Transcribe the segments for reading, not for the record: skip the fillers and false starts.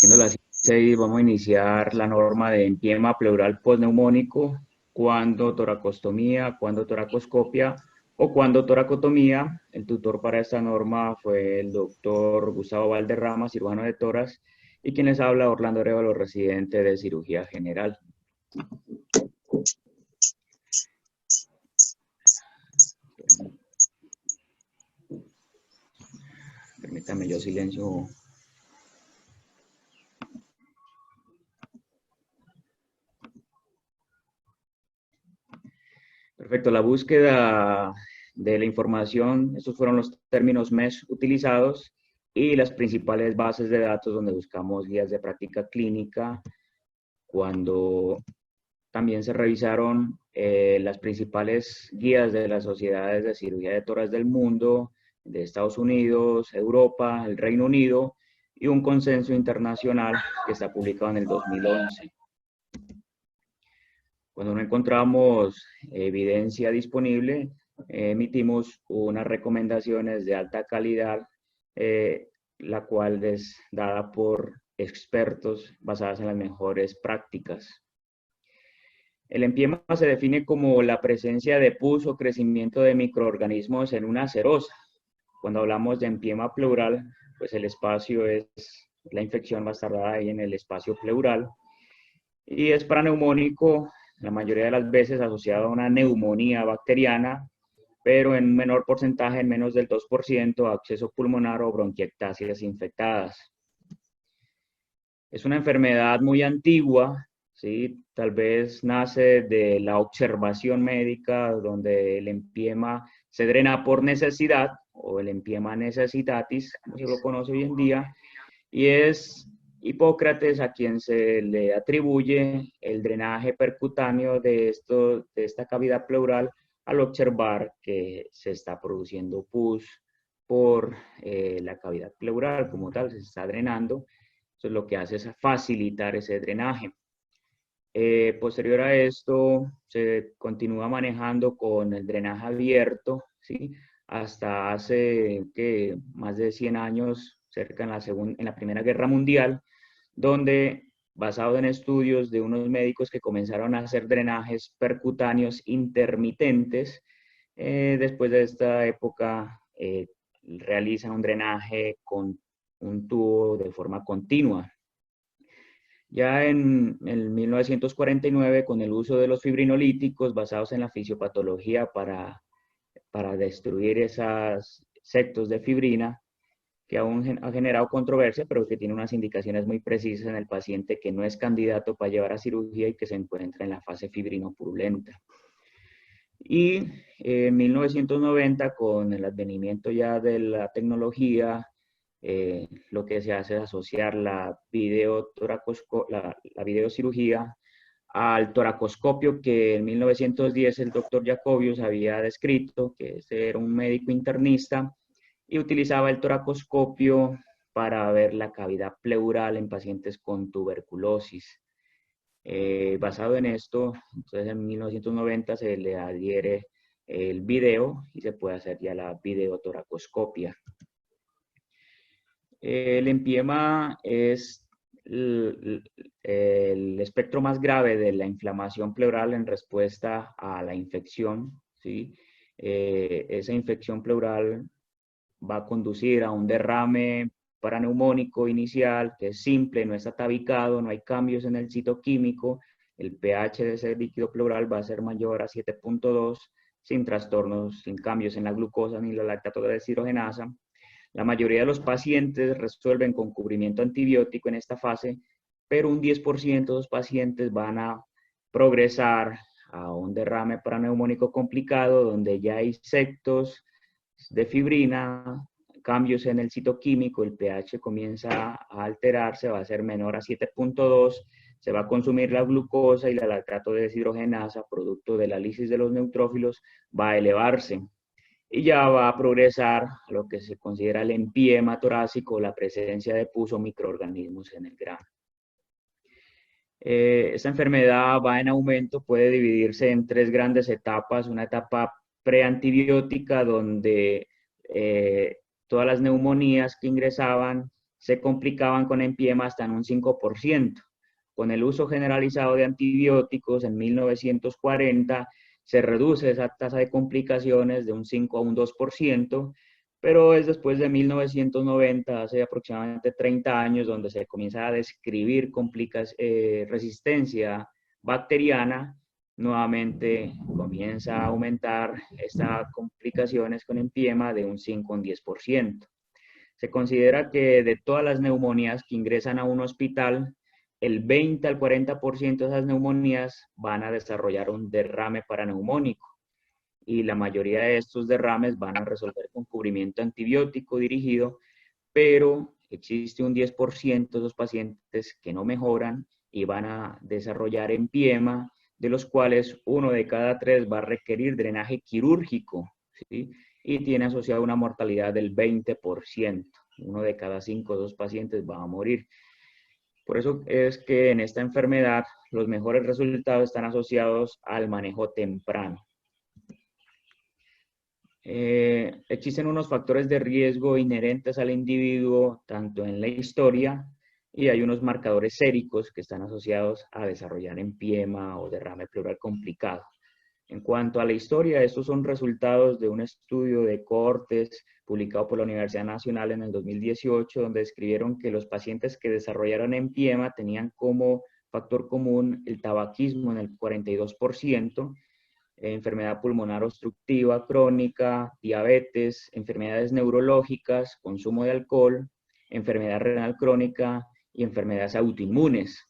Siendo las 6, vamos a iniciar la norma de empiema pleural postneumónico, cuando toracostomía, cuando toracoscopia o cuando toracotomía. El tutor para esta norma fue el doctor Gustavo Valderrama, cirujano de tórax, y quien les habla, Orlando Arévalo, residente de cirugía general. Permítame, yo silencio. Perfecto, la búsqueda de la información, estos fueron los términos MES utilizados y las principales bases de datos donde buscamos guías de práctica clínica, cuando también se revisaron las principales guías de las sociedades de cirugía de tórax del mundo, de Estados Unidos, Europa, el Reino Unido, y un consenso internacional que está publicado en el 2011. Cuando no encontramos evidencia disponible, emitimos unas recomendaciones de alta calidad, la cual es dada por expertos basadas en las mejores prácticas. El empiema se define como la presencia de pus o crecimiento de microorganismos en una serosa. Cuando hablamos de empiema pleural, pues el espacio es, la infección va a estar dada ahí en el espacio pleural, y es paraneumónico, la mayoría de las veces asociado a una neumonía bacteriana, pero en un menor porcentaje, en menos del 2%, absceso pulmonar o bronquiectasias infectadas. Es una enfermedad muy antigua, ¿sí? Tal vez nace de la observación médica, donde el empiema se drena por necesidad, o el empiema necesitatis, como se lo conoce hoy en día, y es Hipócrates a quien se le atribuye el drenaje percutáneo de esta cavidad pleural, al observar que se está produciendo pus por la cavidad pleural como tal, se está drenando. Entonces lo que hace es facilitar ese drenaje. Posterior a esto, se continúa manejando con el drenaje abierto, ¿sí? Hasta hace más de 100 años, cerca en la Primera Guerra Mundial, donde, basado en estudios de unos médicos que comenzaron a hacer drenajes percutáneos intermitentes, después de esta época realizan un drenaje con un tubo de forma continua. Ya en 1949, con el uso de los fibrinolíticos basados en la fisiopatología para destruir esos sectos de fibrina, que aún ha generado controversia, pero que tiene unas indicaciones muy precisas en el paciente que no es candidato para llevar a cirugía y que se encuentra en la fase fibrinopurulenta. Y en 1990, con el advenimiento ya de la tecnología, lo que se hace es asociar la videocirugía al toracoscopio, que en 1910 el doctor Jacobius había descrito, que ese era un médico internista y utilizaba el toracoscopio para ver la cavidad pleural en pacientes con tuberculosis. Basado en esto, entonces en 1990 se le adhiere el video y se puede hacer ya la videotoracoscopia. El empiema es el espectro más grave de la inflamación pleural en respuesta a la infección, ¿sí? Esa infección pleural va a conducir a un derrame paraneumónico inicial, que es simple, no está tabicado, no hay cambios en el citoquímico, el pH de ese líquido pleural va a ser mayor a 7.2, sin trastornos, sin cambios en la glucosa ni la lactato deshidrogenasa. La mayoría de los pacientes resuelven con cubrimiento antibiótico en esta fase, pero un 10% de los pacientes van a progresar a un derrame paraneumónico complicado, donde ya hay sectos de fibrina, cambios en el citoquímico, el pH comienza a alterarse, va a ser menor a 7.2, se va a consumir la glucosa y la lactato deshidrogenasa, producto de la lisis de los neutrófilos, va a elevarse y ya va a progresar a lo que se considera el empiema torácico, la presencia de pus o microorganismos en el grano. Esta enfermedad va en aumento, puede dividirse en 3 grandes etapas. Una etapa preantibiótica, donde todas las neumonías que ingresaban se complicaban con empiema hasta en un 5%. Con el uso generalizado de antibióticos en 1940 se reduce esa tasa de complicaciones de un 5 a un 2%, pero es después de 1990, hace aproximadamente 30 años, donde se comienza a describir resistencia bacteriana. Nuevamente comienza a aumentar estas complicaciones con empiema de un 5 a un 10%. Se considera que de todas las neumonías que ingresan a un hospital, el 20 al 40% de esas neumonías van a desarrollar un derrame paraneumónico, y la mayoría de estos derrames van a resolver con cubrimiento antibiótico dirigido, pero existe un 10% de los pacientes que no mejoran y van a desarrollar empiema, de los cuales 1 de cada 3 va a requerir drenaje quirúrgico, ¿sí? Y tiene asociada una mortalidad del 20%. 1 de cada 5 de los pacientes va a morir. Por eso es que en esta enfermedad los mejores resultados están asociados al manejo temprano. Existen unos factores de riesgo inherentes al individuo, tanto en la historia, y hay unos marcadores séricos que están asociados a desarrollar empiema o derrame pleural complicado. En cuanto a la historia, estos son resultados de un estudio de cohortes publicado por la Universidad Nacional en el 2018, donde describieron que los pacientes que desarrollaron empiema tenían como factor común el tabaquismo en el 42%, enfermedad pulmonar obstructiva crónica, diabetes, enfermedades neurológicas, consumo de alcohol, enfermedad renal crónica y enfermedades autoinmunes.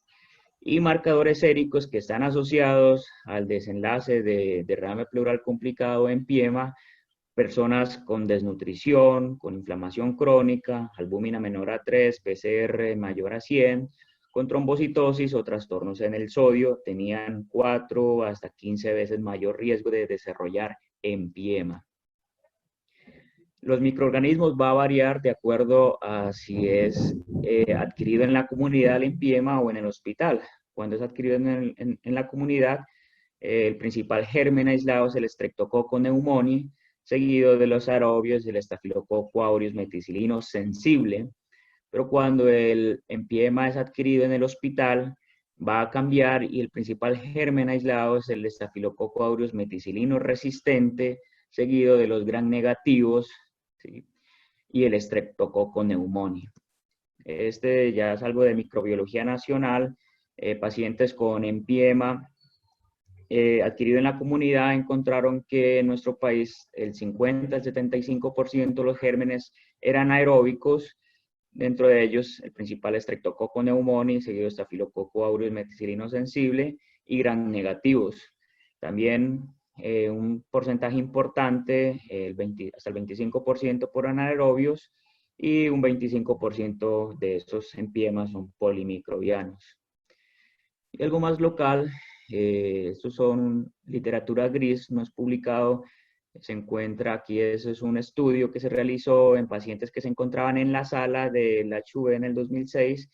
Y marcadores séricos que están asociados al desenlace de derrame pleural complicado en empiema, personas con desnutrición, con inflamación crónica, albúmina menor a 3, PCR mayor a 100, con trombocitosis o trastornos en el sodio, tenían 4 hasta 15 veces mayor riesgo de desarrollar empiema. Los microorganismos va a variar de acuerdo a si es adquirido en la comunidad el empiema o en el hospital. Cuando es adquirido en la comunidad, el principal germen aislado es el Streptococcus pneumoniae, seguido de los aerobios del Staphylococcus aureus meticilino sensible. Pero cuando el empiema es adquirido en el hospital, va a cambiar y el principal germen aislado es el Staphylococcus aureus meticilino resistente, seguido de los gram negativos, ¿sí? Y el Streptococcus pneumoniae. Este ya es algo de microbiología nacional. Pacientes con empiema adquirido en la comunidad encontraron que en nuestro país el 50 al 75% de los gérmenes eran aeróbicos. Dentro de ellos, el principal es Streptococcus pneumoniae, seguido de Staphylococcus aureus meticilino sensible y gram negativos. También un porcentaje importante, hasta el 25% por anaerobios, y un 25% de estos empiemas son polimicrobianos. Y algo más local, estos son literatura gris, no es publicado, se encuentra aquí, ese es un estudio que se realizó en pacientes que se encontraban en la sala de la HV en el 2006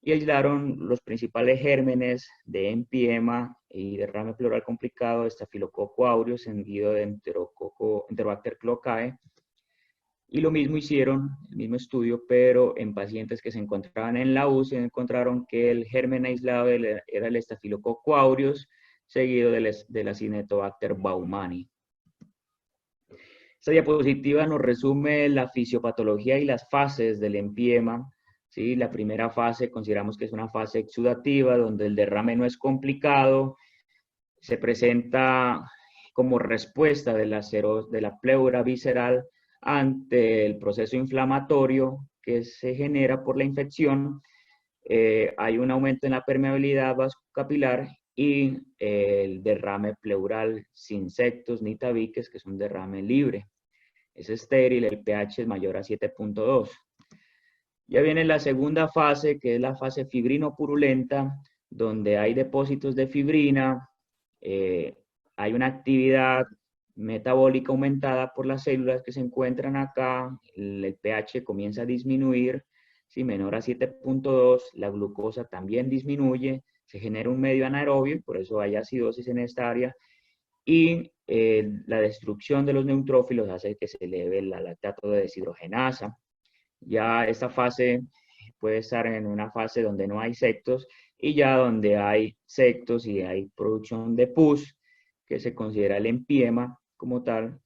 y aislaron los principales gérmenes de empiema y derrame pleural complicado, Staphylococcus aureus, seguido de Enterobacter cloacae. Y lo mismo hicieron, el mismo estudio, pero en pacientes que se encontraban en la UCI, encontraron que el germen aislado era el Staphylococcus aureus, seguido de la Acinetobacter baumannii. Esta diapositiva nos resume la fisiopatología y las fases del empiema. ¿Sí? La primera fase consideramos que es una fase exudativa, donde el derrame no es complicado, se presenta como respuesta de la pleura visceral ante el proceso inflamatorio que se genera por la infección. Hay un aumento en la permeabilidad vasocapilar y el derrame pleural sin septos ni tabiques, que es un derrame libre. Es estéril, el pH es mayor a 7.2. Ya viene la segunda fase, que es la fase fibrino-purulenta, donde hay depósitos de fibrina, hay una actividad metabólica aumentada por las células que se encuentran acá, el pH comienza a disminuir, ¿sí? Menor a 7.2, la glucosa también disminuye, se genera un medio anaerobio, por eso hay acidosis en esta área, y la destrucción de los neutrófilos hace que se eleve el lactato de deshidrogenasa. Ya esta fase puede estar en una fase donde no hay sectos y ya donde hay sectos y hay producción de pus, que se considera el empiema como tal.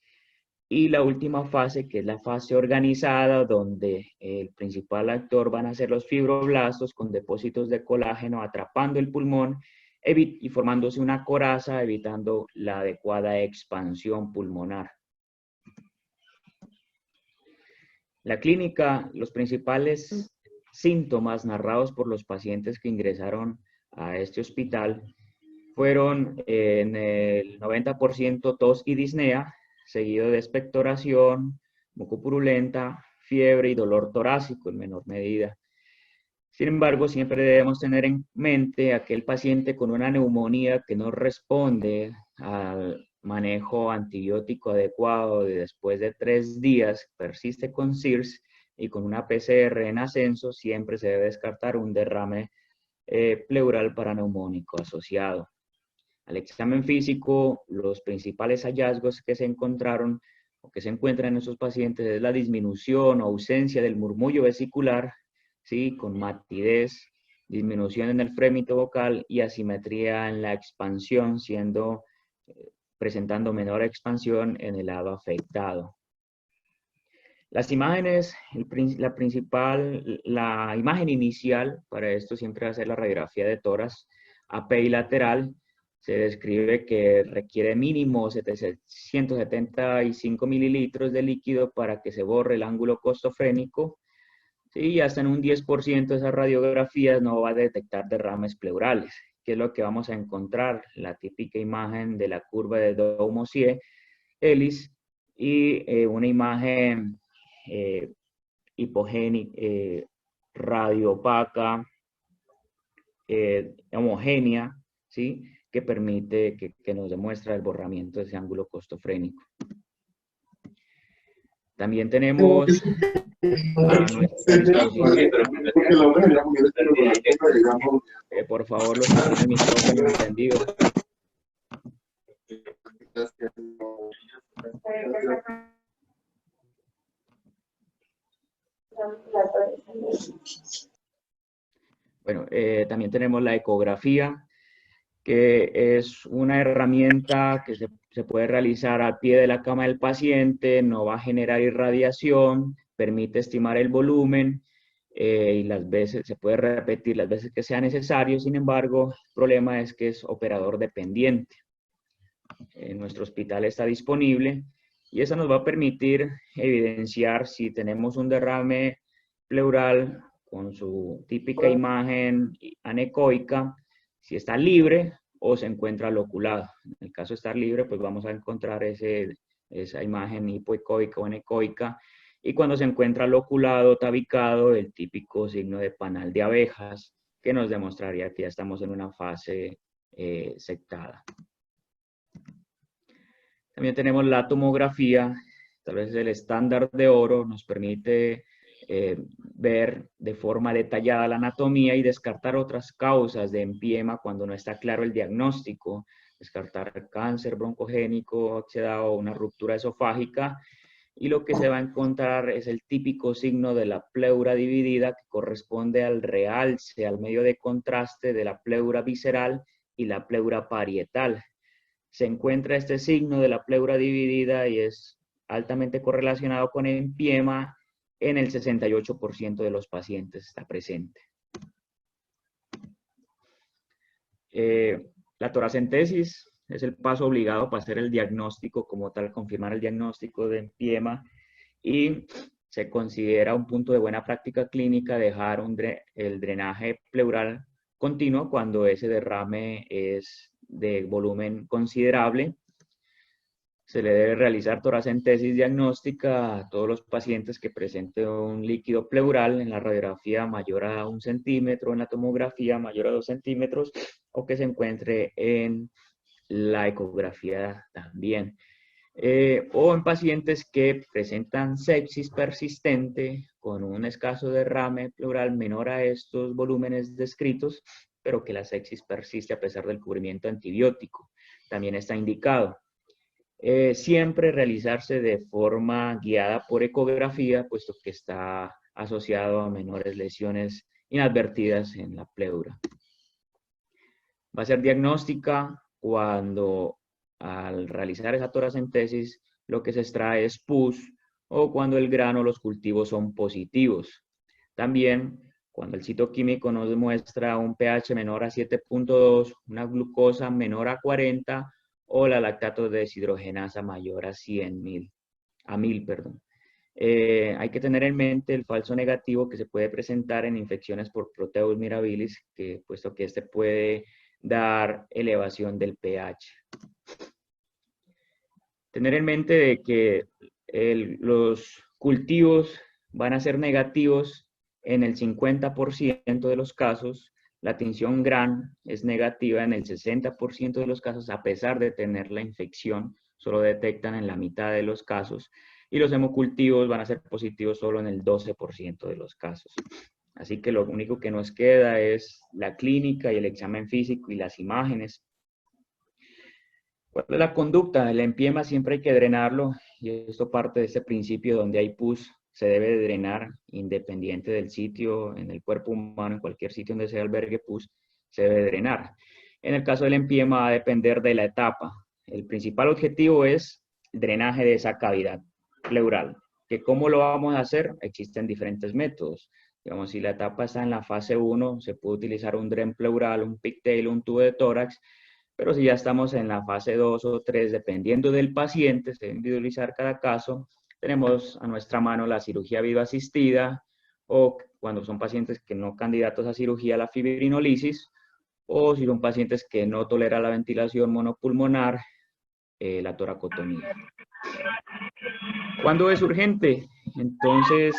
Y la última fase, que es la fase organizada, donde el principal actor van a ser los fibroblastos con depósitos de colágeno atrapando el pulmón y formándose una coraza, evitando la adecuada expansión pulmonar. La clínica, los principales síntomas narrados por los pacientes que ingresaron a este hospital fueron en el 90% tos y disnea, seguido de expectoración, mucopurulenta, fiebre y dolor torácico en menor medida. Sin embargo, siempre debemos tener en mente aquel paciente con una neumonía que no responde al manejo antibiótico adecuado y después de 3 días persiste con SIRS y con una PCR en ascenso, siempre se debe descartar un derrame pleural paraneumónico asociado. Al examen físico, los principales hallazgos que se encontraron o que se encuentran en esos pacientes es la disminución o ausencia del murmullo vesicular, ¿sí? Con matidez, disminución en el frémito vocal y asimetría en la expansión, presentando menor expansión en el lado afectado. Las imágenes, la imagen inicial para esto siempre va a ser la radiografía de tórax AP y lateral. Se describe que requiere mínimo 775 mililitros de líquido para que se borre el ángulo costofrénico. Sí, y hasta en un 10% de esas radiografías no va a detectar derrames pleurales, que es lo que vamos a encontrar, la típica imagen de la curva de Daumossier-Ellis y una imagen hipogénica, radioopaca, homogénea, ¿sí? Que permite, que nos demuestra el borramiento de ese ángulo costofrénico. También tenemos a nuestra disposición. Por favor, los que tienen el micrófono encendido. Bueno, también tenemos la ecografía, que es una herramienta que se puede realizar al pie de la cama del paciente, no va a generar irradiación, permite estimar el volumen y se puede repetir las veces que sea necesario. Sin embargo, el problema es que es operador dependiente. En nuestro hospital está disponible y eso nos va a permitir evidenciar si tenemos un derrame pleural con su típica imagen anecoica, si está libre o se encuentra loculado. En el caso de estar libre, pues vamos a encontrar esa imagen hipoecoica o anecoica. Y cuando se encuentra loculado, tabicado, el típico signo de panal de abejas, que nos demostraría que ya estamos en una fase sectada. También tenemos la tomografía, tal vez el estándar de oro, nos permite ver de forma detallada la anatomía y descartar otras causas de empiema cuando no está claro el diagnóstico, descartar cáncer broncogénico oxidado o una ruptura esofágica, y lo que se va a encontrar es el típico signo de la pleura dividida que corresponde al realce, al medio de contraste de la pleura visceral y la pleura parietal. Se encuentra este signo de la pleura dividida y es altamente correlacionado con empiema. En el 68% de los pacientes está presente. La toracentesis es el paso obligado para hacer el diagnóstico como tal, confirmar el diagnóstico de empiema, y se considera un punto de buena práctica clínica dejar el drenaje pleural continuo cuando ese derrame es de volumen considerable. Se le debe realizar toracentesis diagnóstica a todos los pacientes que presenten un líquido pleural en la radiografía mayor a 1 centímetro, en la tomografía mayor a 2 centímetros, o que se encuentre en la ecografía también. O en pacientes que presentan sepsis persistente con un escaso derrame pleural menor a estos volúmenes descritos, pero que la sepsis persiste a pesar del cubrimiento antibiótico. También está indicado. Siempre realizarse de forma guiada por ecografía, puesto que está asociado a menores lesiones inadvertidas en la pleura. Va a ser diagnóstica cuando al realizar esa toracentesis lo que se extrae es pus o cuando el grano o los cultivos son positivos. También cuando el citoquímico nos muestra un pH menor a 7.2, una glucosa menor a 40 o la lactato deshidrogenasa mayor a 1000. Hay que tener en mente el falso negativo que se puede presentar en infecciones por Proteus mirabilis, puesto que este puede dar elevación del pH. Tener en mente de que los cultivos van a ser negativos en el 50% de los casos, la tinción GRAN es negativa en el 60% de los casos, a pesar de tener la infección, solo detectan en la mitad de los casos, y los hemocultivos van a ser positivos solo en el 12% de los casos. Así que lo único que nos queda es la clínica y el examen físico y las imágenes. ¿Cuál es la conducta? El empiema siempre hay que drenarlo, y esto parte de este principio donde hay pus, se debe de drenar independiente del sitio, en el cuerpo humano, en cualquier sitio donde se albergue pus, se debe drenar. En el caso del empiema va a depender de la etapa. El principal objetivo es el drenaje de esa cavidad pleural. ¿Cómo lo vamos a hacer? Existen diferentes métodos. Digamos, si la etapa está en la fase 1, se puede utilizar un dren pleural, un pigtail, un tubo de tórax. Pero si ya estamos en la fase 2 o 3, dependiendo del paciente, se debe individualizar cada caso, tenemos a nuestra mano la cirugía videoasistida, o cuando son pacientes que no candidatos a cirugía, la fibrinolisis, o si son pacientes que no toleran la ventilación monopulmonar, la toracotomía. ¿Cuándo es urgente? Entonces,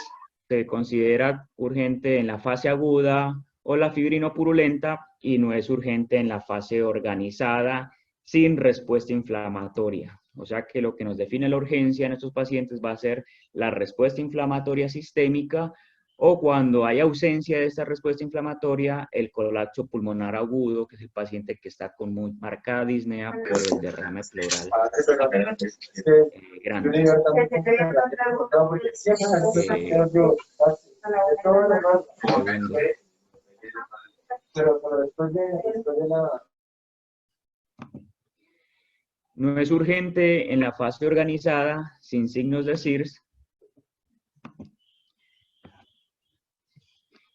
se considera urgente en la fase aguda o la fibrinopurulenta, y no es urgente en la fase organizada sin respuesta inflamatoria. O sea que lo que nos define la urgencia en estos pacientes va a ser la respuesta inflamatoria sistémica, o cuando hay ausencia de esta respuesta inflamatoria, el colapso pulmonar agudo, que es el paciente que está con muy marcada disnea por el derrame pleural grande. No es urgente en la fase organizada sin signos de CIRS.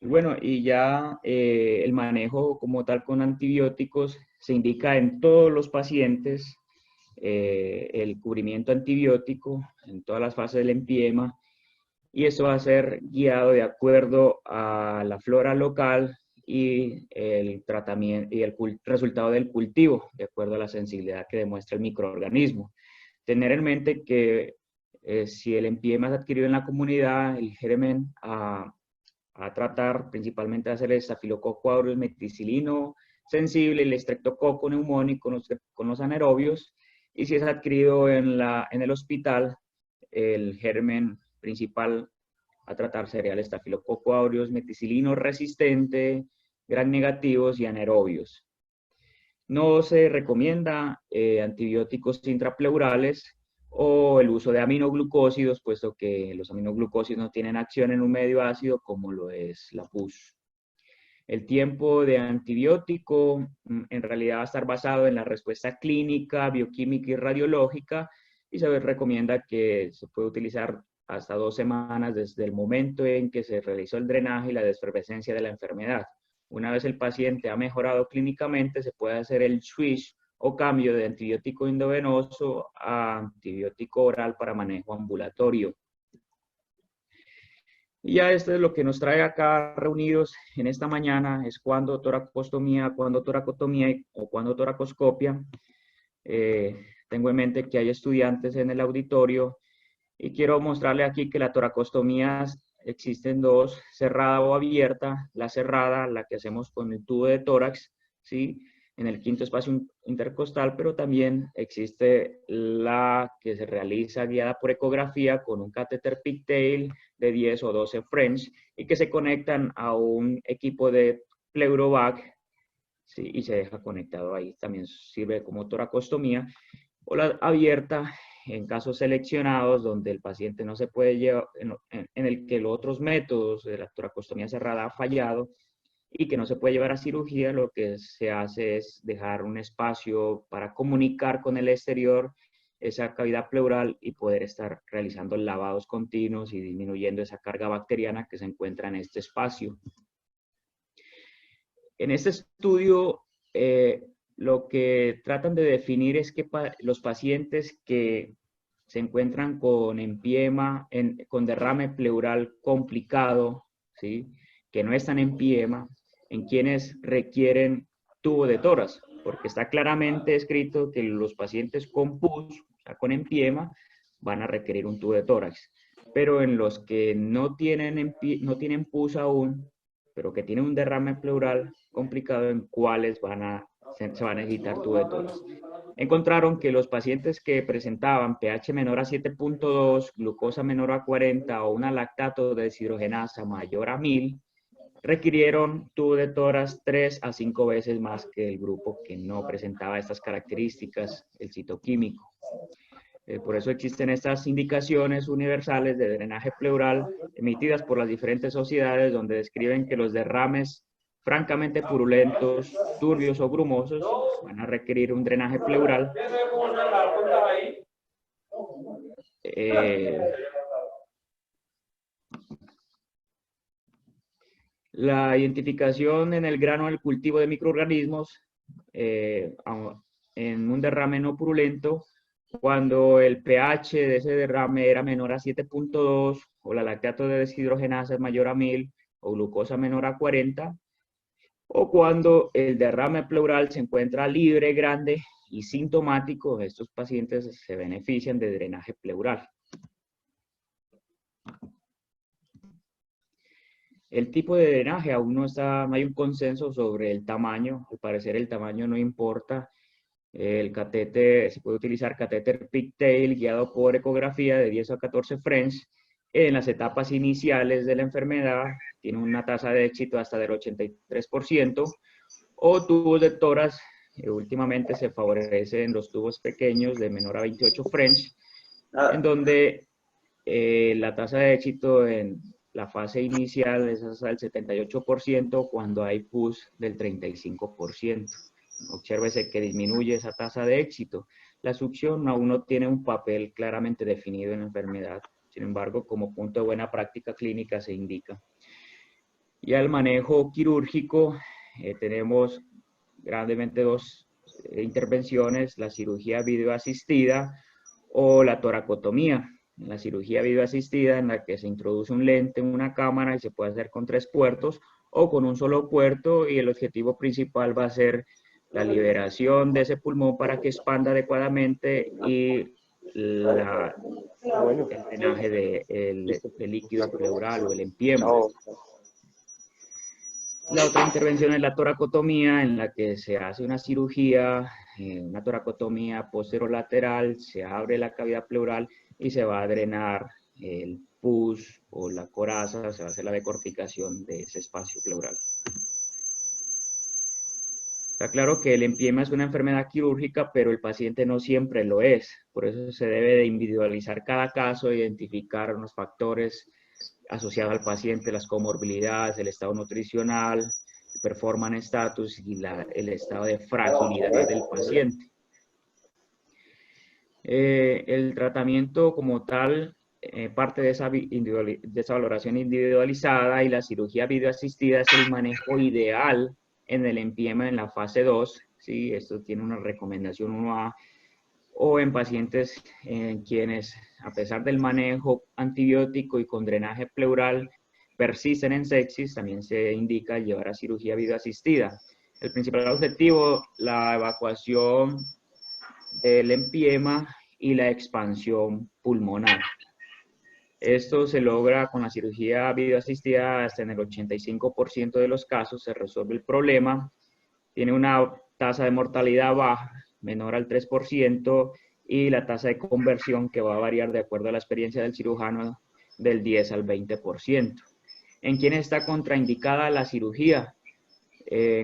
Bueno, y ya el manejo como tal con antibióticos se indica en todos los pacientes, el cubrimiento antibiótico en todas las fases del empiema, y eso va a ser guiado de acuerdo a la flora local y el tratamiento y el resultado del cultivo, de acuerdo a la sensibilidad que demuestra el microorganismo. Tener en mente que si el empiema es adquirido en la comunidad, el germen a tratar principalmente va a ser el Staphylococcus aureus meticilino sensible, el Streptococcus neumónico con los anaerobios, y si es adquirido en el hospital, el germen principal a tratar sería el Staphylococcus aureus meticilino resistente, gram negativos y anaerobios. No se recomienda antibióticos intrapleurales o el uso de aminoglucósidos, puesto que los aminoglucósidos no tienen acción en un medio ácido como lo es la pus. El tiempo de antibiótico en realidad va a estar basado en la respuesta clínica, bioquímica y radiológica, y se recomienda que se puede utilizar hasta 2 semanas desde el momento en que se realizó el drenaje y la desfervescencia de la enfermedad. Una vez el paciente ha mejorado clínicamente, se puede hacer el switch o cambio de antibiótico endovenoso a antibiótico oral para manejo ambulatorio. Y ya esto es lo que nos trae acá reunidos en esta mañana, es cuando toracostomía, cuando toracotomía o cuando toracoscopia. Tengo en mente que hay estudiantes en el auditorio y quiero mostrarle aquí que la toracostomía existen dos, cerrada o abierta. La cerrada, la que hacemos con el tubo de tórax, ¿sí?, en el quinto espacio intercostal, pero también existe la que se realiza guiada por ecografía con un catéter pigtail de 10 o 12 French y que se conectan a un equipo de Pleurovac, ¿sí?, y se deja conectado ahí. También sirve como toracostomía. O la abierta, en casos seleccionados donde el paciente no se puede llevar, en el que los otros métodos de la toracostomía cerrada ha fallado y que no se puede llevar a cirugía, lo que se hace es dejar un espacio para comunicar con el exterior esa cavidad pleural y poder estar realizando lavados continuos y disminuyendo esa carga bacteriana que se encuentra en este espacio. En este estudio, lo que tratan de definir es que los pacientes que se encuentran con empiema, con derrame pleural complicado, ¿sí?, que no están en empiema, en quienes requieren tubo de tórax, porque está claramente escrito que los pacientes con pus, o sea, con empiema, van a requerir un tubo de tórax. Pero en los que no tienen pus aún, pero que tienen un derrame pleural complicado, en cuáles se van a necesitar tubo de tórax. Encontraron que los pacientes que presentaban pH menor a 7.2, glucosa menor a 40 o una lactato de deshidrogenasa mayor a 1000, requirieron tubo de tórax 3 a 5 veces más que el grupo que no presentaba estas características, el citoquímico. Por eso existen estas indicaciones universales de drenaje pleural emitidas por las diferentes sociedades, donde describen que los derrames francamente purulentos, turbios o grumosos van a requerir un drenaje pleural. La identificación en el grano del cultivo de microorganismos en un derrame no purulento, cuando el pH de ese derrame era menor a 7.2 o la lactato de deshidrogenasa es mayor a 1000 o glucosa menor a 40, o cuando el derrame pleural se encuentra libre, grande y sintomático, estos pacientes se benefician de drenaje pleural. El tipo de drenaje aún no hay un consenso sobre el tamaño. Al parecer el tamaño no importa. El catéter, se puede utilizar catéter pigtail guiado por ecografía de 10 a 14 French. En las etapas iniciales de la enfermedad tiene una tasa de éxito hasta del 83%. O tubos de tórax, últimamente se favorecen los tubos pequeños de menor a 28 French, en donde la tasa de éxito en la fase inicial es hasta el 78% cuando hay pus del 35%. Obsérvese que disminuye esa tasa de éxito. La succión aún no tiene un papel claramente definido en la enfermedad. Sin embargo, como punto de buena práctica clínica se indica. Y al manejo quirúrgico tenemos grandemente dos intervenciones: la cirugía videoasistida o la toracotomía. En la cirugía videoasistida, en la que se introduce un lente en una cámara y se puede hacer con 3 puertos o con un solo puerto, y el objetivo principal va a ser la liberación de ese pulmón para que expanda adecuadamente y el drenaje de líquido pleural o el empiema. La otra intervención es la toracotomía, en la que se hace una cirugía, una toracotomía posterolateral, se abre la cavidad pleural y se va a drenar el pus o la coraza, se va a hacer la decorticación de ese espacio pleural. Está claro que el empiema es una enfermedad quirúrgica, pero el paciente no siempre lo es. Por eso se debe de individualizar cada caso, identificar unos factores asociados al paciente, las comorbilidades, el estado nutricional, el performance status y el estado de fragilidad del paciente. El tratamiento como tal parte de esa valoración individualizada, y la cirugía videoasistida es el manejo ideal en el empiema en la fase 2, ¿sí? Esto tiene una recomendación 1A, o en pacientes en quienes, a pesar del manejo antibiótico y con drenaje pleural, persisten en sepsis, también se indica llevar a cirugía videoasistida. El principal objetivo, la evacuación del empiema y la expansión pulmonar. Esto se logra con la cirugía videoasistida hasta en el 85% de los casos, se resuelve el problema. Tiene una tasa de mortalidad baja, menor al 3%, y la tasa de conversión, que va a variar de acuerdo a la experiencia del cirujano, del 10 al 20%. ¿En quién está contraindicada la cirugía?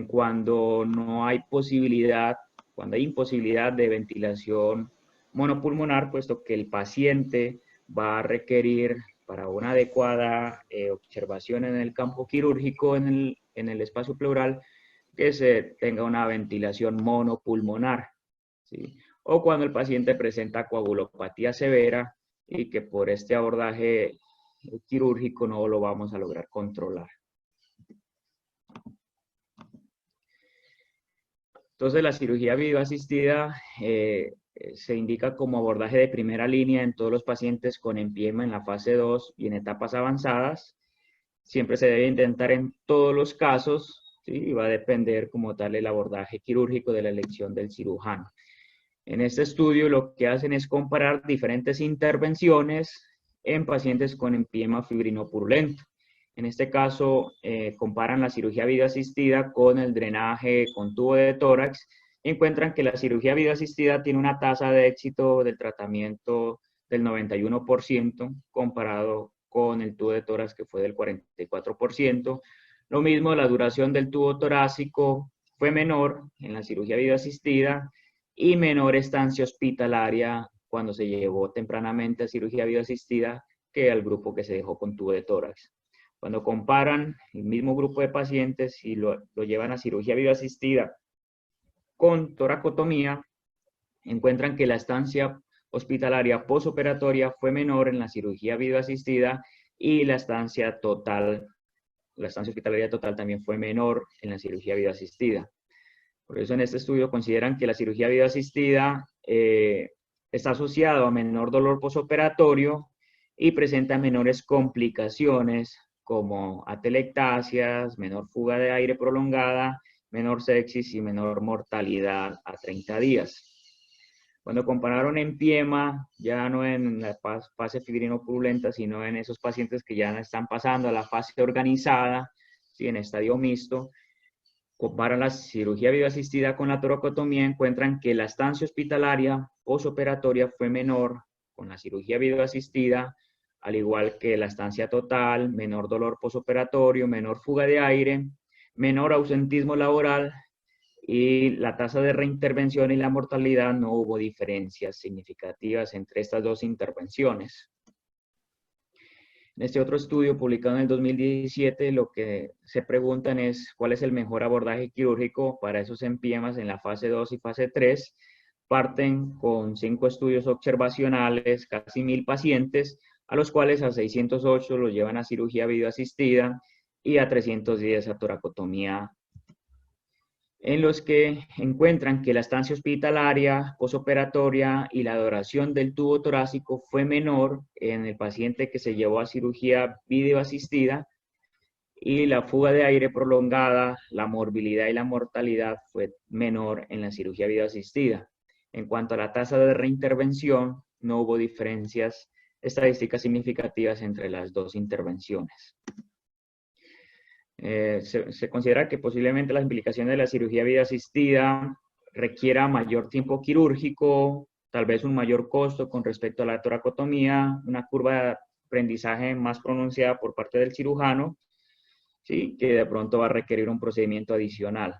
Cuando no hay posibilidad, cuando hay imposibilidad de ventilación monopulmonar, puesto que el paciente va a requerir para una adecuada observación en el campo quirúrgico, en el espacio pleural, que se tenga una ventilación monopulmonar, ¿sí? O cuando el paciente presenta coagulopatía severa y que por este abordaje quirúrgico no lo vamos a lograr controlar. Entonces, la cirugía videoasistida se indica como abordaje de primera línea en todos los pacientes con empiema en la fase 2 y en etapas avanzadas. Siempre se debe intentar en todos los casos, ¿sí? Y va a depender como tal el abordaje quirúrgico de la elección del cirujano. En este estudio lo que hacen es comparar diferentes intervenciones en pacientes con empiema fibrino purulento. En este caso, comparan la cirugía videoasistida con el drenaje con tubo de tórax y encuentran que la cirugía videoasistida tiene una tasa de éxito del tratamiento del 91% comparado con el tubo de tórax que fue del 44%. Lo mismo, la duración del tubo torácico fue menor en la cirugía videoasistida y menor estancia hospitalaria cuando se llevó tempranamente a cirugía videoasistida que al grupo que se dejó con tubo de tórax. Cuando comparan el mismo grupo de pacientes y lo llevan a cirugía videoasistida con toracotomía, encuentran que la estancia hospitalaria posoperatoria fue menor en la cirugía videoasistida y la estancia hospitalaria total también fue menor en la cirugía videoasistida. Por eso en este estudio consideran que la cirugía videoasistida está asociada a menor dolor posoperatorio y presenta menores complicaciones como atelectasias, menor fuga de aire prolongada, menor sepsis y menor mortalidad a 30 días. Cuando compararon empiema, ya no en la fase fibrino-purulenta, sino en esos pacientes que ya están pasando a la fase organizada, ¿sí? En estadio mixto, comparan la cirugía videoasistida con la toracotomía, encuentran que la estancia hospitalaria posoperatoria fue menor con la cirugía videoasistida, al igual que la estancia total, menor dolor posoperatorio, menor fuga de aire, menor ausentismo laboral y la tasa de reintervención y la mortalidad no hubo diferencias significativas entre estas dos intervenciones. En este otro estudio publicado en el 2017, lo que se preguntan es cuál es el mejor abordaje quirúrgico para esos empiemas en la fase 2 y fase 3. Parten con 5 estudios observacionales, casi 1000 pacientes, a los cuales a 608 los llevan a cirugía videoasistida y a 310 a toracotomía, en los que encuentran que la estancia hospitalaria, posoperatoria y la duración del tubo torácico fue menor en el paciente que se llevó a cirugía videoasistida y la fuga de aire prolongada, la morbilidad y la mortalidad fue menor en la cirugía videoasistida. En cuanto a la tasa de reintervención, no hubo diferencias estadísticas significativas entre las dos intervenciones. Se considera que posiblemente las implicaciones de la cirugía videoasistida requiera mayor tiempo quirúrgico, tal vez un mayor costo con respecto a la toracotomía, una curva de aprendizaje más pronunciada por parte del cirujano, ¿sí? Que de pronto va a requerir un procedimiento adicional.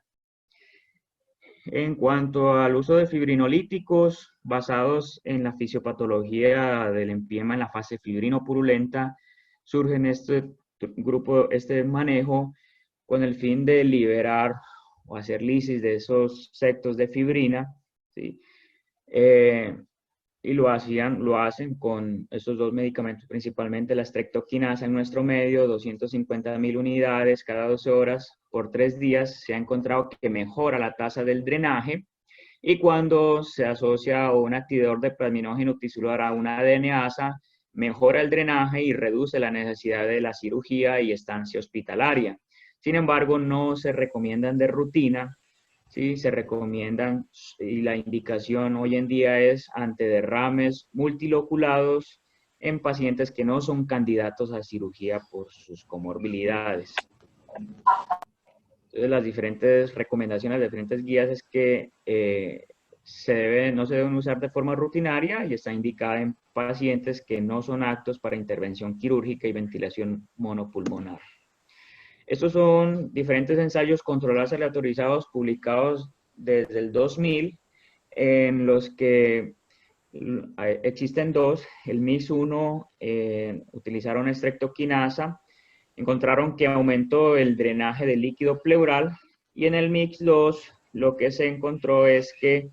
En cuanto al uso de fibrinolíticos basados en la fisiopatología del empiema en la fase fibrino-purulenta, surge en este manejo con el fin de liberar o hacer lisis de esos sectos de fibrina, ¿sí? Y lo hacen con estos dos medicamentos, principalmente la streptokinasa en nuestro medio, 250.000 unidades cada 12 horas por 3 días. Se ha encontrado que mejora la tasa del drenaje y cuando se asocia a un activador de plasminógeno tisular a una DNasa, mejora el drenaje y reduce la necesidad de la cirugía y estancia hospitalaria. Sin embargo, no se recomiendan de rutina. Sí, se recomiendan y la indicación hoy en día es ante derrames multiloculados en pacientes que no son candidatos a cirugía por sus comorbilidades. Entonces, las diferentes recomendaciones, las diferentes guías es que no se deben usar de forma rutinaria y está indicada en pacientes que no son aptos para intervención quirúrgica y ventilación monopulmonar. Estos son diferentes ensayos controlados aleatorizados publicados desde el 2000, en los que Existen dos. El MIS-1 utilizaron estreptoquinasa, encontraron que aumentó el drenaje del líquido pleural, y en el MIX-2 lo que se encontró es que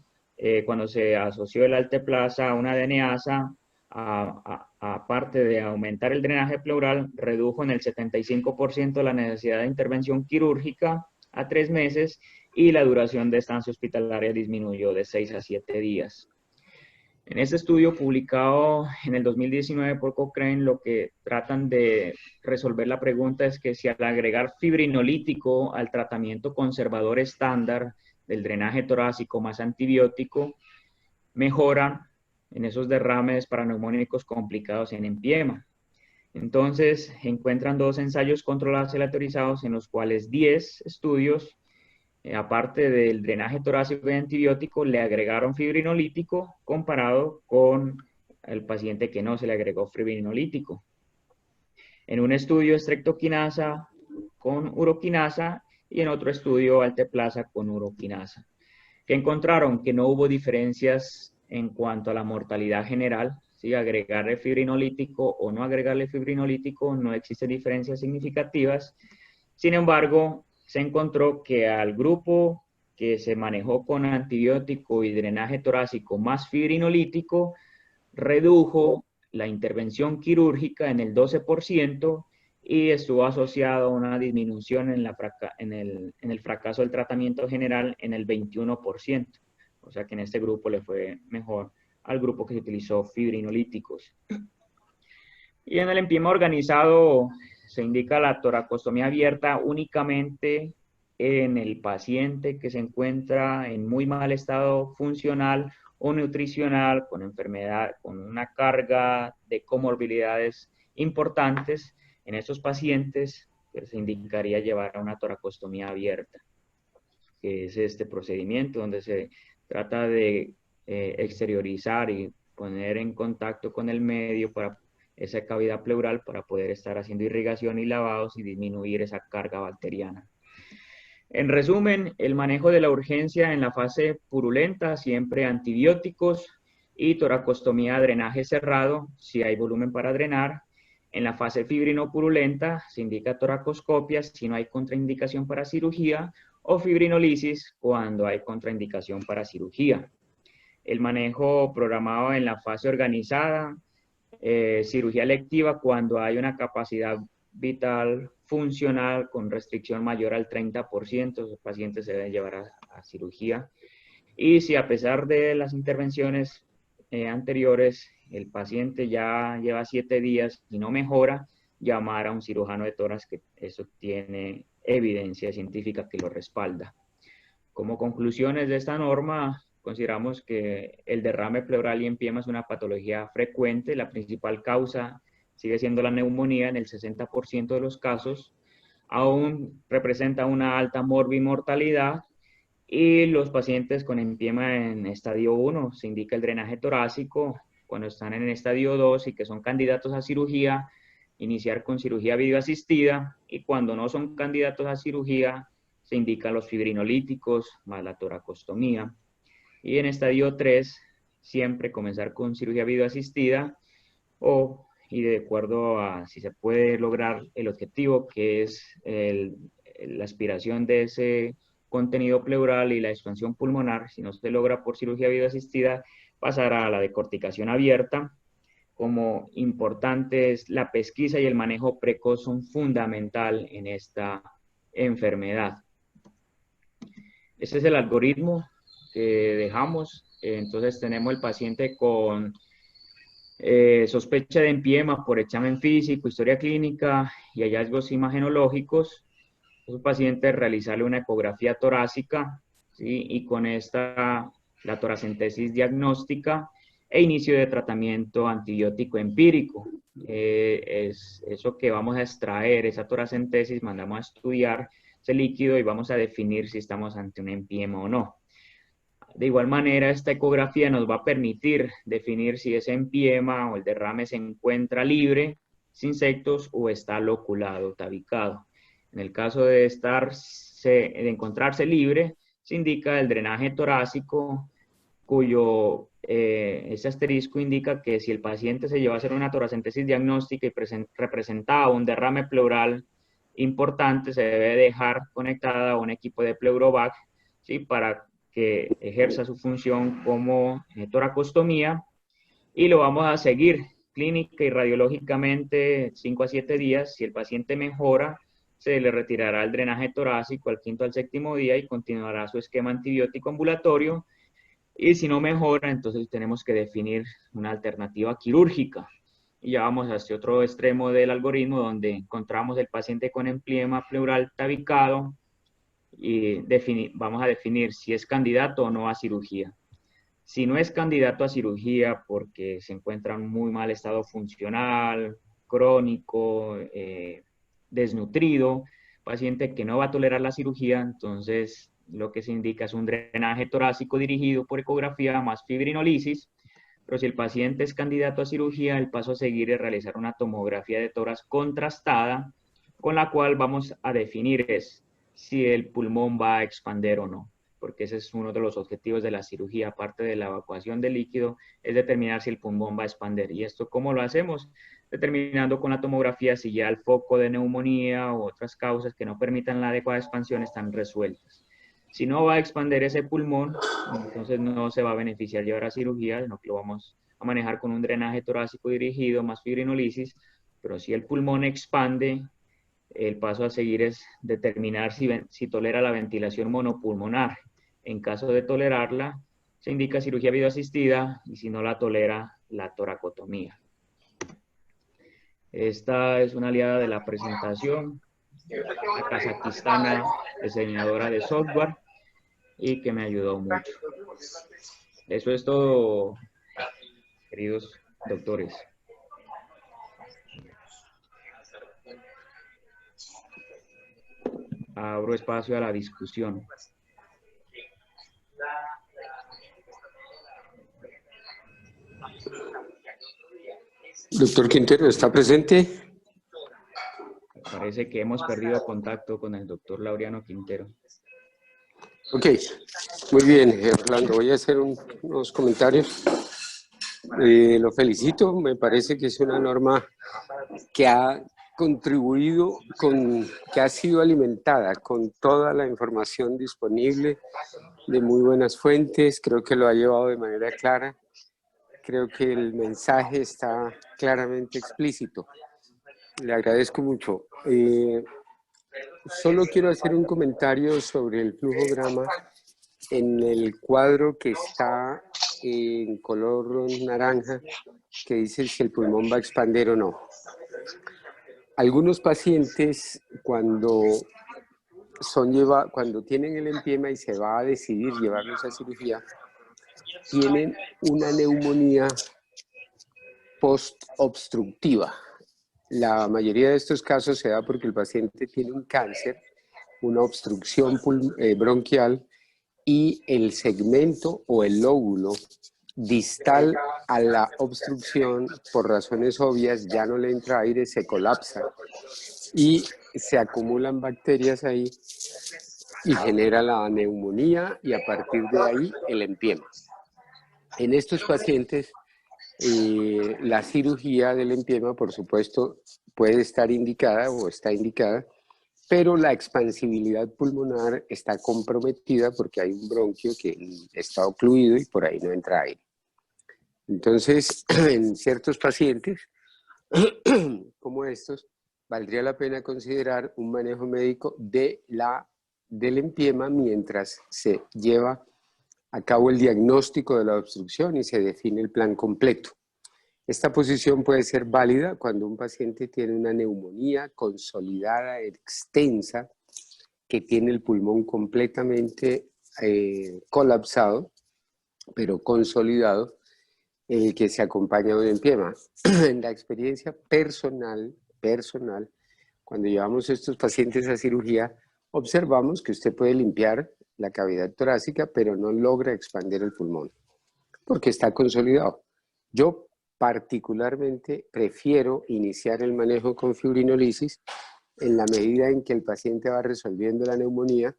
cuando se asoció el alteplasa a una DNasa, aparte de aumentar el drenaje pleural, redujo en el 75% la necesidad de intervención quirúrgica a 3 meses, y la duración de estancia hospitalaria disminuyó de 6 a 7 días. En este estudio publicado en el 2019 por Cochrane, lo que tratan de resolver la pregunta es que si al agregar fibrinolítico al tratamiento conservador estándar del drenaje torácico más antibiótico, mejoran en esos derrames paraneumónicos complicados en empiema. Entonces, encuentran dos ensayos controlados y aleatorizados en los cuales 10 estudios, aparte del drenaje torácico y antibiótico, le agregaron fibrinolítico comparado con el paciente que no se le agregó fibrinolítico. En un estudio estreptoquinasa con uroquinasa y en otro estudio alteplasa con uroquinasa, que encontraron que no hubo diferencias en cuanto a la mortalidad general. ¿Sí? Agregarle fibrinolítico o no agregarle fibrinolítico, no existen diferencias significativas. Sin embargo, se encontró que al grupo que se manejó con antibiótico y drenaje torácico más fibrinolítico, redujo la intervención quirúrgica en el 12% y estuvo asociado a una disminución en el fracaso del tratamiento general en el 21%. O sea que en este grupo le fue mejor al grupo que se utilizó fibrinolíticos. Y en el empiema organizado se indica la toracostomía abierta únicamente en el paciente que se encuentra en muy mal estado funcional o nutricional, con enfermedad, con una carga de comorbilidades importantes. En estos pacientes se indicaría llevar a una toracostomía abierta, que es este procedimiento donde se trata de exteriorizar y poner en contacto con el medio para esa cavidad pleural para poder estar haciendo irrigación y lavados y disminuir esa carga bacteriana. En resumen, el manejo de la urgencia en la fase purulenta, siempre antibióticos y toracostomía, drenaje cerrado, si hay volumen para drenar. En la fase fibrinopurulenta se indica toracoscopia si no hay contraindicación para cirugía, o fibrinolisis cuando hay contraindicación para cirugía. El manejo programado en la fase organizada, cirugía electiva cuando hay una capacidad vital funcional con restricción mayor al 30%, los pacientes se deben llevar a cirugía. Y si a pesar de las intervenciones anteriores el paciente ya lleva 7 días y no mejora, llamar a un cirujano de tórax, que eso tiene evidencia científica que lo respalda. Como conclusiones de esta norma, consideramos que el derrame pleural y empiema es una patología frecuente. La principal causa sigue siendo la neumonía en el 60% de los casos. Aún representa una alta morbimortalidad, y los pacientes con empiema en estadio 1 se indica el drenaje torácico. Cuando están en estadio 2 y que son candidatos a cirugía, iniciar con cirugía videoasistida, y cuando no son candidatos a cirugía, se indican los fibrinolíticos más la toracostomía. Y en estadio 3, siempre comenzar con cirugía videoasistida y de acuerdo a si se puede lograr el objetivo, que es la aspiración de ese contenido pleural y la expansión pulmonar. Si no se logra por cirugía videoasistida, pasar a la decorticación abierta. Como importante es la pesquisa y el manejo precoz, son fundamental en esta enfermedad. Este es el algoritmo que dejamos. Entonces tenemos el paciente con sospecha de empiema por examen físico, historia clínica y hallazgos imagenológicos. Los pacientes realizarle una ecografía torácica, ¿sí? Y con esta la toracentesis diagnóstica e inicio de tratamiento antibiótico empírico. Es eso que vamos a extraer, esa toracentesis, mandamos a estudiar ese líquido y vamos a definir si estamos ante un empiema o no. De igual manera, esta ecografía nos va a permitir definir si ese empiema o el derrame se encuentra libre, sin septos, o está loculado, tabicado. En el caso de encontrarse libre, se indica el drenaje torácico cuyo ese asterisco indica que si el paciente se llevó a hacer una toracentesis diagnóstica y representaba un derrame pleural importante, se debe dejar conectada a un equipo de Pleurovac, ¿sí? Para que ejerza su función como toracostomía, y lo vamos a seguir clínica y radiológicamente 5 a 7 días. Si el paciente mejora, se le retirará el drenaje torácico al quinto al séptimo día y continuará su esquema antibiótico ambulatorio. Y si no mejora, entonces tenemos que definir una alternativa quirúrgica. Y ya vamos a este otro extremo del algoritmo, donde encontramos el paciente con empiema pleural tabicado y vamos a definir si es candidato o no a cirugía. Si no es candidato a cirugía porque se encuentra en muy mal estado funcional, crónico, desnutrido, paciente que no va a tolerar la cirugía, entonces lo que se indica es un drenaje torácico dirigido por ecografía más fibrinolisis. Pero si el paciente es candidato a cirugía, el paso a seguir es realizar una tomografía de tórax contrastada, con la cual vamos a definir si el pulmón va a expander o no, porque ese es uno de los objetivos de la cirugía, aparte de la evacuación de líquido, es determinar si el pulmón va a expander. ¿Y esto cómo lo hacemos? Determinando con la tomografía si ya el foco de neumonía u otras causas que no permitan la adecuada expansión están resueltas. Si no va a expander ese pulmón, entonces no se va a beneficiar llevar a cirugía, sino que lo vamos a manejar con un drenaje torácico dirigido más fibrinolisis. Pero si el pulmón expande, el paso a seguir es determinar si tolera la ventilación monopulmonar. En caso de tolerarla, se indica cirugía videoasistida, y si no la tolera, la toracotomía. Esta es una aliada de la presentación, la kazajistana diseñadora de software, y que me ayudó mucho. Eso es todo, queridos doctores. Abro espacio a la discusión. Doctor Quintero, ¿está presente? Parece que hemos perdido contacto con el doctor Laureano Quintero. Ok, muy bien, Orlando. Voy a hacer unos comentarios. Lo felicito, me parece que es una norma que ha contribuido, que ha sido alimentada con toda la información disponible de muy buenas fuentes. Creo que lo ha llevado de manera clara. Creo que el mensaje está claramente explícito. Le agradezco mucho. Solo quiero hacer un comentario sobre el flujograma en el cuadro que está en color naranja, que dice si el pulmón va a expandir o no. Algunos pacientes, cuando tienen el empiema y se va a decidir llevarlos a cirugía, tienen una neumonía post-obstructiva. La mayoría de estos casos se da porque el paciente tiene un cáncer, una obstrucción bronquial, y el segmento o el lóbulo distal a la obstrucción, por razones obvias, ya no le entra aire, se colapsa y se acumulan bacterias ahí y genera la neumonía, y a partir de ahí el empiema. En estos pacientes, la cirugía del empiema, por supuesto, puede estar indicada o está indicada, pero la expansibilidad pulmonar está comprometida porque hay un bronquio que está ocluido y por ahí no entra aire. Entonces, en ciertos pacientes como estos, valdría la pena considerar un manejo médico del empiema mientras se lleva a cabo el diagnóstico de la obstrucción y se define el plan completo. Esta posición puede ser válida cuando un paciente tiene una neumonía consolidada, extensa, que tiene el pulmón completamente colapsado, pero consolidado, que se acompaña de un empiema. En la experiencia personal, cuando llevamos estos pacientes a cirugía, observamos que usted puede limpiar la cavidad torácica, pero no logra expandir el pulmón, porque está consolidado. Yo particularmente prefiero iniciar el manejo con fibrinolisis en la medida en que el paciente va resolviendo la neumonía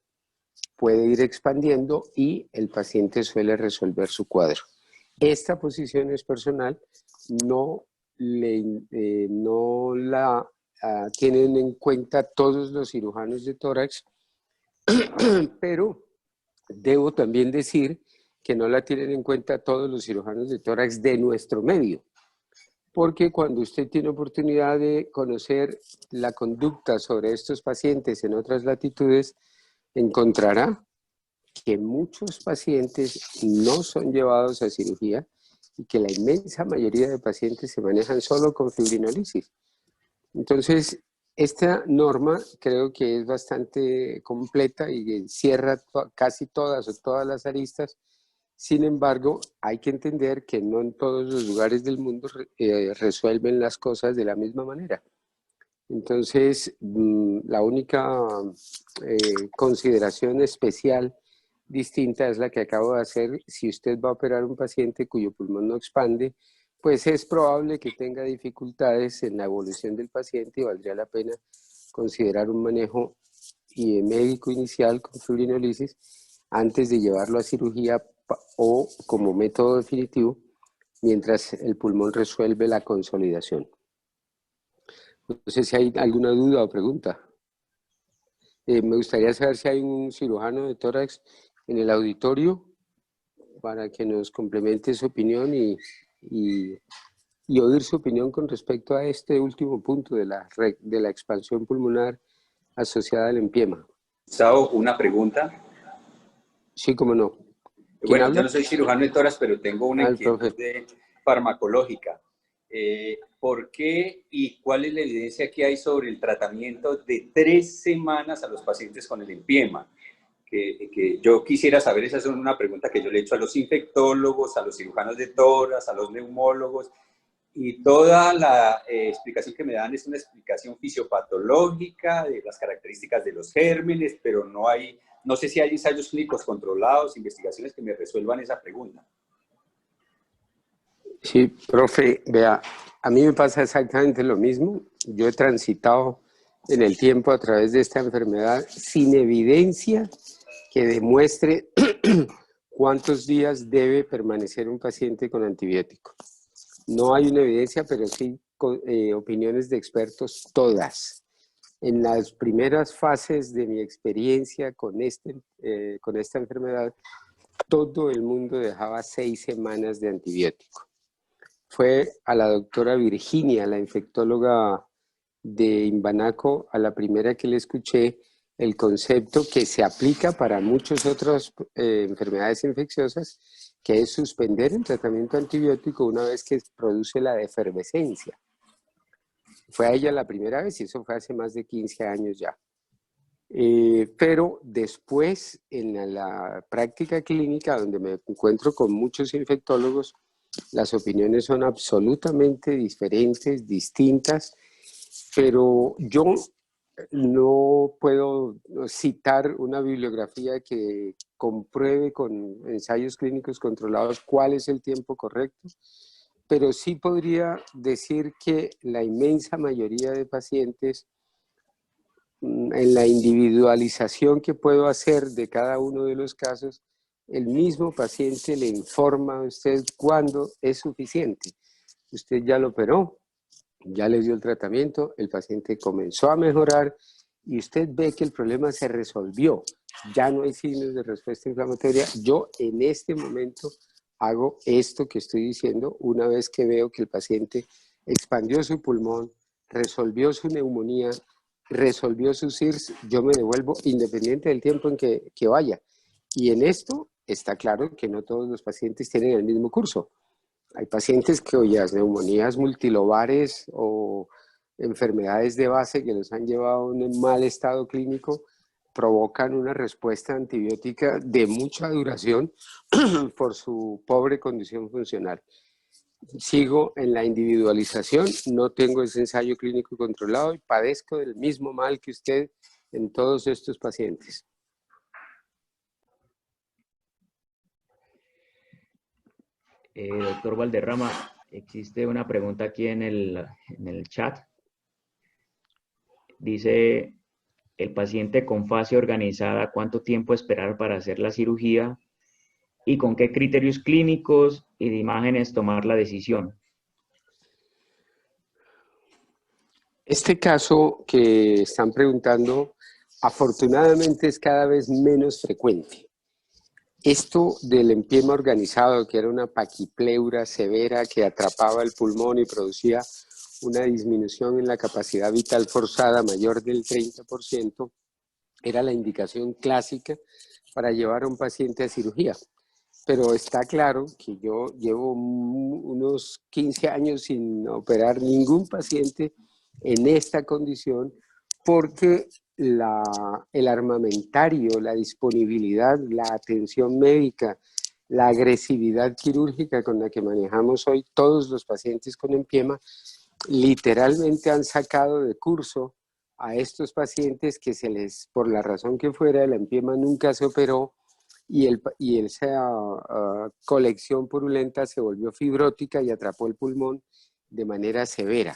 puede ir expandiendo y el paciente suele resolver su cuadro. Esta posición es personal, no la tienen en cuenta todos los cirujanos de tórax, pero debo también decir que no la tienen en cuenta todos los cirujanos de tórax de nuestro medio, porque cuando usted tiene oportunidad de conocer la conducta sobre estos pacientes en otras latitudes, encontrará que muchos pacientes no son llevados a cirugía y que la inmensa mayoría de pacientes se manejan solo con fibrinolisis. Entonces, esta norma creo que es bastante completa y encierra casi todas o todas las aristas. Sin embargo, hay que entender que no en todos los lugares del mundo resuelven las cosas de la misma manera. Entonces, la única consideración especial distinta es la que acabo de hacer. Si usted va a operar a un paciente cuyo pulmón no expande, pues es probable que tenga dificultades en la evolución del paciente y valdría la pena considerar un manejo médico inicial con fibrinolisis antes de llevarlo a cirugía o como método definitivo mientras el pulmón resuelve la consolidación. No sé si hay alguna duda o pregunta. Me gustaría saber si hay un cirujano de tórax en el auditorio para que nos complemente su opinión y oír su opinión con respecto a este último punto de la expansión pulmonar asociada al empiema. Gustavo, una pregunta. Sí, cómo no. ¿Quién Bueno, habla? yo no soy cirujano de tórax, pero tengo una inquietud farmacológica. ¿Por qué y cuál es la evidencia que hay sobre el tratamiento de 3 semanas a los pacientes con el empiema? Que yo quisiera saber, esa es una pregunta que yo le he hecho a los infectólogos, a los cirujanos de tórax, a los neumólogos, y toda la explicación que me dan es una explicación fisiopatológica de las características de los gérmenes, pero no sé si hay ensayos clínicos controlados, investigaciones que me resuelvan esa pregunta. Sí, profe, vea, a mí me pasa exactamente lo mismo. Yo he transitado en el tiempo a través de esta enfermedad sin evidencia que demuestre cuántos días debe permanecer un paciente con antibiótico. No hay una evidencia, pero sí opiniones de expertos todas. En las primeras fases de mi experiencia con esta enfermedad, todo el mundo dejaba 6 semanas de antibiótico. Fue a la doctora Virginia, la infectóloga de Imbanaco, a la primera que le escuché el concepto que se aplica para muchas otras enfermedades infecciosas, que es suspender el tratamiento antibiótico una vez que produce la defervescencia. Fue a ella la primera vez y eso fue hace más de 15 años ya. Pero después, en la práctica clínica, donde me encuentro con muchos infectólogos, las opiniones son absolutamente diferentes, distintas, pero yo no puedo citar una bibliografía que compruebe con ensayos clínicos controlados cuál es el tiempo correcto, pero sí podría decir que la inmensa mayoría de pacientes, en la individualización que puedo hacer de cada uno de los casos, el mismo paciente le informa a usted cuándo es suficiente. Usted ya lo operó, ya le dio el tratamiento, el paciente comenzó a mejorar y usted ve que el problema se resolvió. Ya no hay signos de respuesta inflamatoria. Yo en este momento hago esto que estoy diciendo una vez que veo que el paciente expandió su pulmón, resolvió su neumonía, resolvió su SIRS, yo me devuelvo independiente del tiempo en que vaya. Y en esto está claro que no todos los pacientes tienen el mismo curso. Hay pacientes cuyas neumonías multilobares o enfermedades de base que los han llevado a un mal estado clínico provocan una respuesta antibiótica de mucha duración por su pobre condición funcional. Sigo en la individualización, no tengo ese ensayo clínico controlado y padezco del mismo mal que usted en todos estos pacientes. Doctor Valderrama, existe una pregunta aquí en el chat. Dice, el paciente con fase organizada, cuánto tiempo esperar para hacer la cirugía y con qué criterios clínicos y de imágenes tomar la decisión. Este caso que están preguntando, afortunadamente es cada vez menos frecuente. Esto del empiema organizado, que era una paquipleura severa que atrapaba el pulmón y producía una disminución en la capacidad vital forzada mayor del 30%, era la indicación clásica para llevar a un paciente a cirugía. Pero está claro que yo llevo unos 15 años sin operar ningún paciente en esta condición porque el armamentario, la disponibilidad, la atención médica, la agresividad quirúrgica con la que manejamos hoy todos los pacientes con empiema, literalmente han sacado de curso a estos pacientes que se les, por la razón que fuera, el empiema nunca se operó y esa colección purulenta se volvió fibrótica y atrapó el pulmón de manera severa.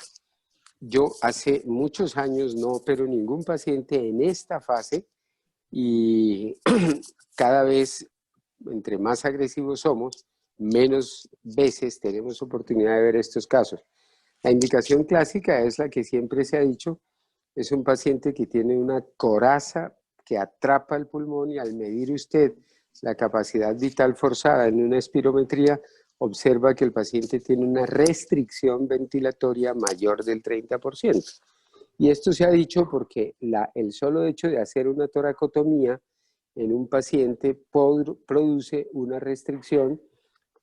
Yo hace muchos años no opero ningún paciente en esta fase y cada vez, entre más agresivos somos, menos veces tenemos oportunidad de ver estos casos. La indicación clásica es la que siempre se ha dicho, es un paciente que tiene una coraza que atrapa el pulmón y al medir usted la capacidad vital forzada en una espirometría, observa que el paciente tiene una restricción ventilatoria mayor del 30%. Y esto se ha dicho porque el solo hecho de hacer una toracotomía en un paciente produce una restricción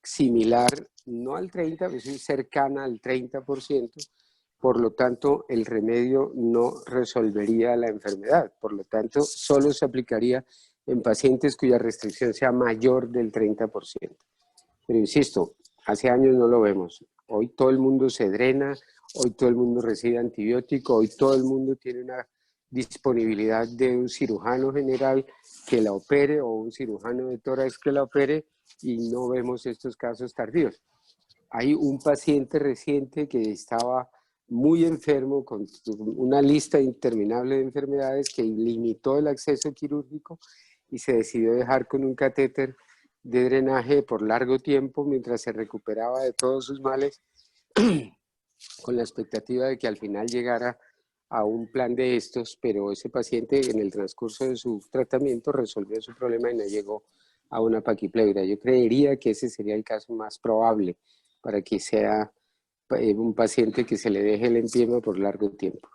similar, no al 30%, pero sí cercana al 30%, por lo tanto el remedio no resolvería la enfermedad, por lo tanto solo se aplicaría en pacientes cuya restricción sea mayor del 30%. Pero insisto, hace años no lo vemos. Hoy todo el mundo se drena, hoy todo el mundo recibe antibiótico, hoy todo el mundo tiene una disponibilidad de un cirujano general que la opere o un cirujano de tórax que la opere y no vemos estos casos tardíos. Hay un paciente reciente que estaba muy enfermo con una lista interminable de enfermedades que limitó el acceso quirúrgico y se decidió dejar con un catéter de drenaje por largo tiempo mientras se recuperaba de todos sus males con la expectativa de que al final llegara a un plan de estos, pero ese paciente en el transcurso de su tratamiento resolvió su problema y no llegó a una paquipleura. Yo creería que ese sería el caso más probable para que sea un paciente que se le deje el empiema por largo tiempo.